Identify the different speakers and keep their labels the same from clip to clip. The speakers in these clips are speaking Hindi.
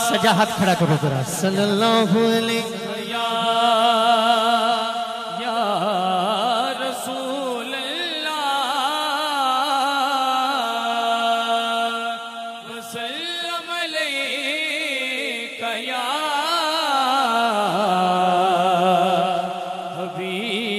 Speaker 1: सजा हाथ खड़ा करो जरा। सल्लल्लाहु अलैहि
Speaker 2: या रसूल अल्लाह वसल्लम अलैका या हबीब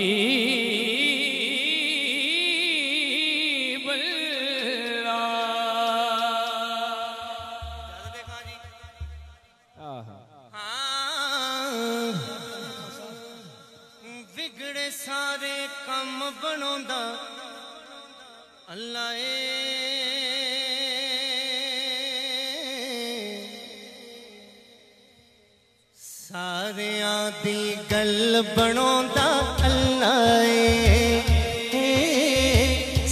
Speaker 3: बिगड़े सारे कम बनोंदा अल्लाह सारियां दी गल बनोंदा अल्लाह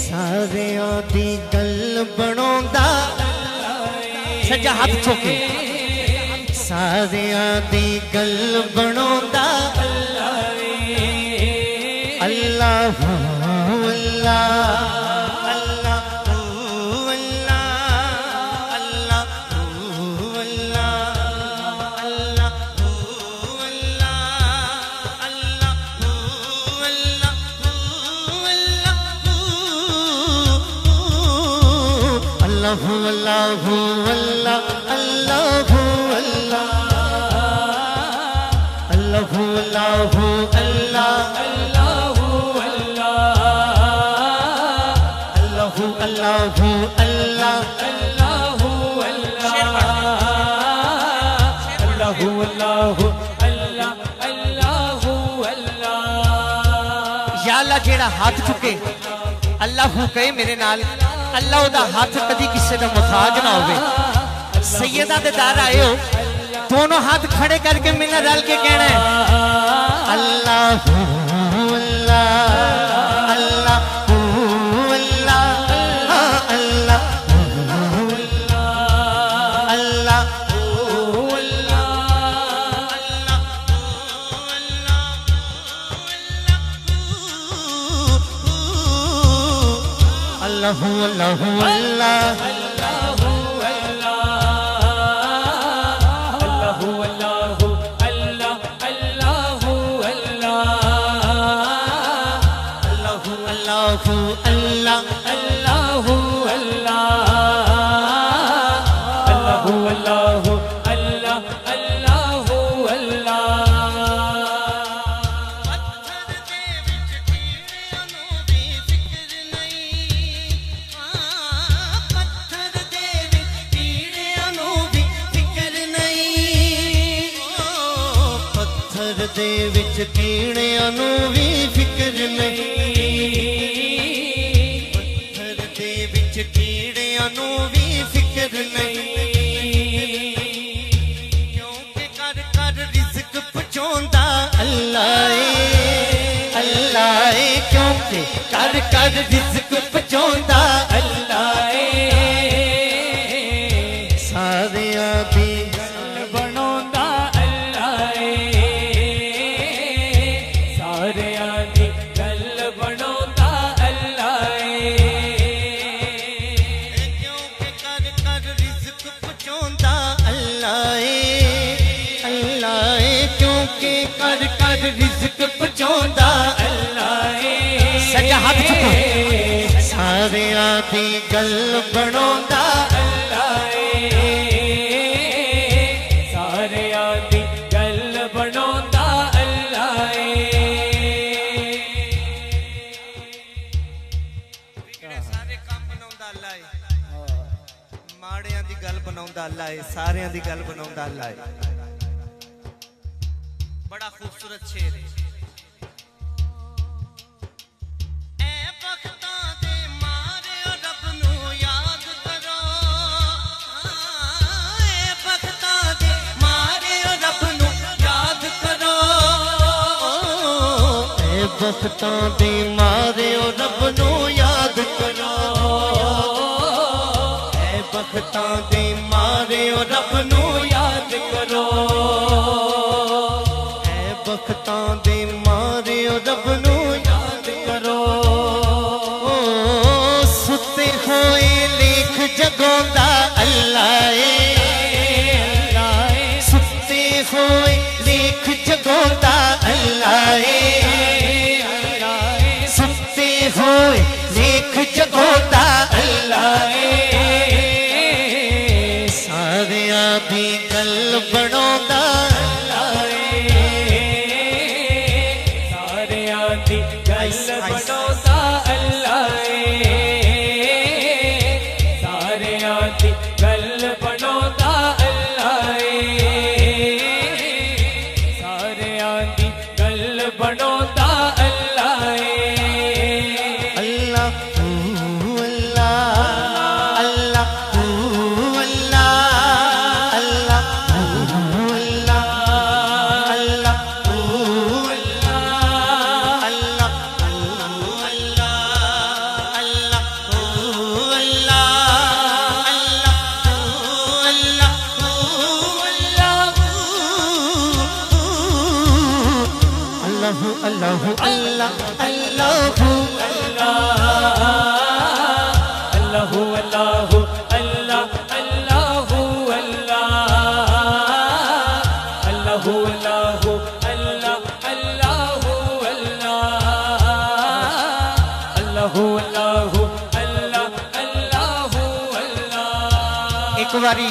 Speaker 3: सारियां दी गल बनोंदा
Speaker 1: सजा हाथ चौके
Speaker 3: सारियां दी गल बनोंदा अल्लाह जेड़ा हाथ चुके अल्लाह कहे मेरे नाल अल्लाह दा हाथ कदी किसी का मुताज ना होवे। सैयदा दे दार आए हो दोनों हाथ खड़े करके मेरा रल के कहना है अल्लाह अल्लाह अल्लाह दे विच कीड़ियां नू भी फिक्र नहीं पत्थर दे विच कीड़ियां नू भी फिक्र नहीं क्योंकि कर कर रिज़्क पहुंचांदा अल्लाह अल्लाह क्योंकि कर कर रिज़्क पहुंचांदा अल्लाह सारियां दी रिज़्क पहुंचांदा अल्लाह
Speaker 1: सजा हाथ चुको
Speaker 3: सारियां दी गल बनोंदा
Speaker 2: अल्लाह सारियां दी गल बनोंदा अल्लाह
Speaker 3: बिगड़े सारे काम बनोंदा अल्लाह माड़ियां दी गल बनोंदा अल्लाह सारियां दी गल बनोंदा अल्लाह। बड़ा खूबसूरत शेर है। ए बख्तां दे मारे रब नू याद करो ए बख्तां दे मारे रब नू याद करो ए बख्तां दे मारे रब नू याद करो ए बख्तां दे मारे रब नू याद करो बख्तां दे मारे रब नू याद करो सुते होए लेख जगोंदा अल्लाह सुनते हुए लेख जगोता सारिया दी गल बनोदा
Speaker 2: सारिया दी गल बनोदा अल्लाह सारिया दी गल बनोदा अल्लाह सारिया दी गल बनोदा अल्लाह
Speaker 3: अल्लाह अल्लाह अल्लाह अल्लाह अल्लाह
Speaker 2: अल्लाह अल्लाह अल्लाह अल्लाह अल्लाह अल्लाह अल्लाह अल्लाह अल्लाह अल्लाह
Speaker 3: एक बारी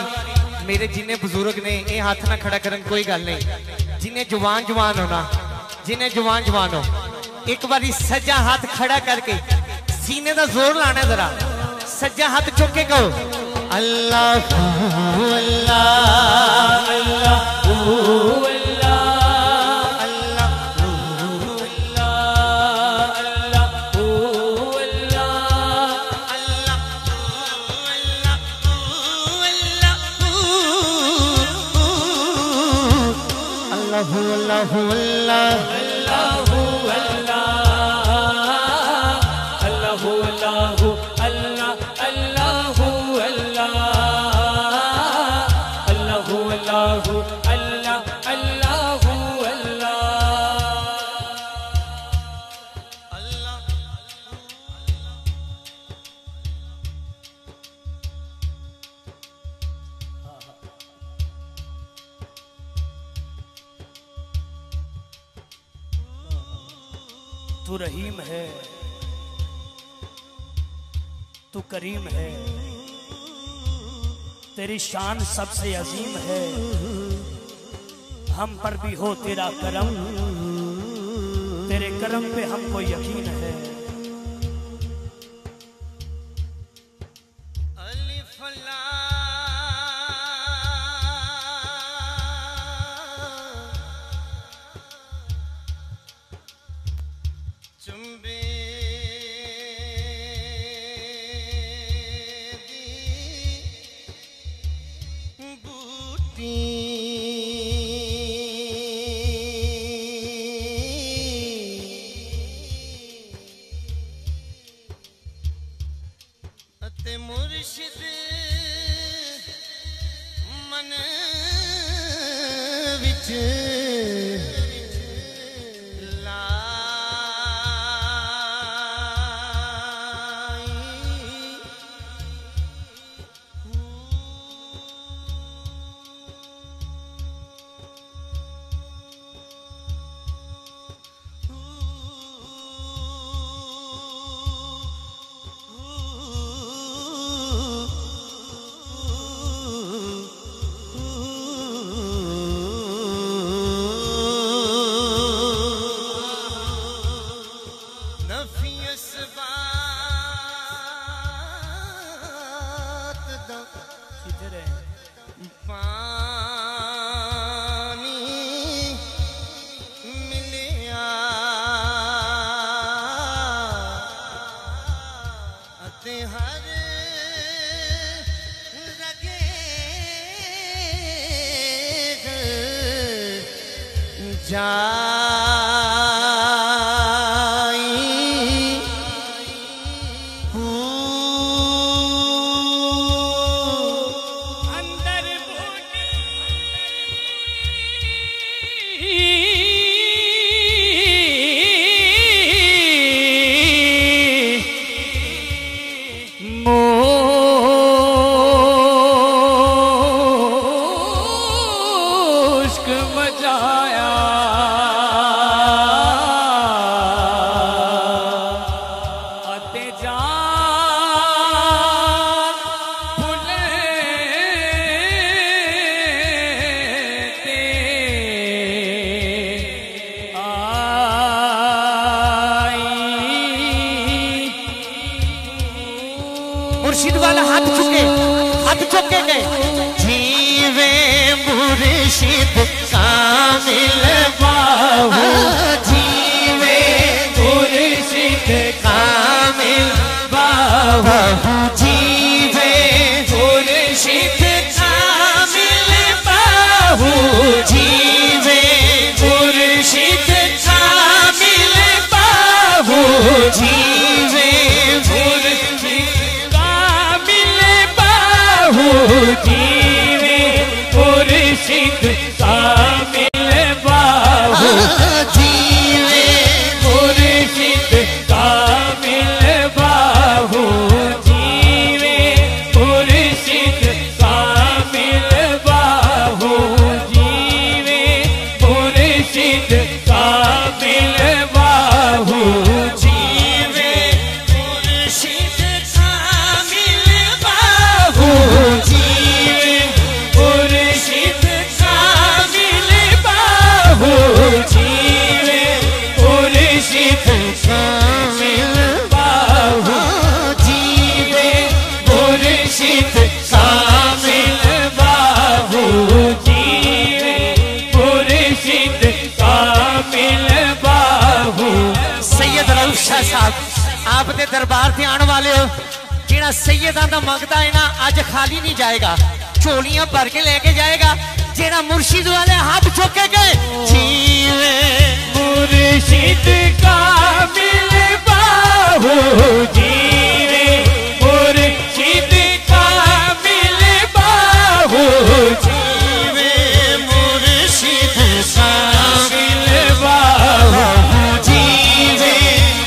Speaker 3: मेरे जिन्हें बुजुर्ग ने ये हाथ ना खड़ा करन कोई गल नहीं जिन्हें जवान जवान होना जिन्हें जवान जवान हो एक बारी सज्जा हाथ खड़ा करके सीने का जोर लाना जरा सज्जा हाथ चुक के कहो अल्लाह अल्लाह अल्लाह अल्लाह
Speaker 4: तू रहीम है, तू करीम है, तेरी शान सबसे अजीम है। हम पर भी हो तेरा करम, तेरे करम पे हमको यकीन है।
Speaker 3: मुर्शिद मन विच
Speaker 2: मचाया
Speaker 3: कामिल बाहू जीवे मुर्शिद कामिल बाहू जीवे मुर्शिद कामिल बाहू जीवे मुर्शिद कामिल बाहू जीवे मुर्शिद कामिल बाहू जीवे मुर्शिद कामिल बाहू जीवे मुर्शिद कामिल बाहू जीवे मुर्शिद कामिल बाहू जीवे मुर्शिद कामिल बाहू जीवे मुर्शिद कामिल बाहू जीवे मुर्शिद कामिल बाहू जीवे मुर्शिद कामिल बाहू जीवे मुर्शिद कामिल बाहू जीवे मुर्शिद कामिल बाहू। सैयद रऊफ शाह साहब आप दे दरबार ते आने वाले हो जेड़ा सैयदां दा मंगदा है ना अज खाली नहीं जाएगा झोलियां भर के लेके जाएगा जेड़ा मुर्शिद वाले हाथ चुके गए जीवे मुर्शिद कामिल बाहू जीवे मुर्शिद कामिल बाहू जीवे मुर्शिद कामिल बाहू जीवे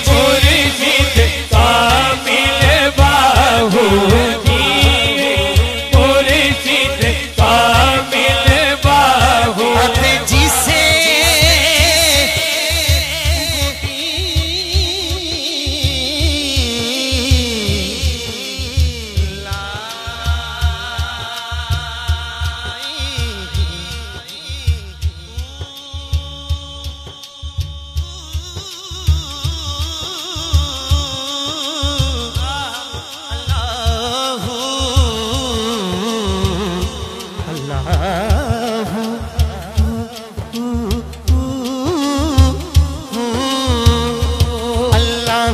Speaker 3: मुर्शिद कामिल बाहू जीवे मुर्शिद कामिल बाहू जिसे
Speaker 2: अल्लाह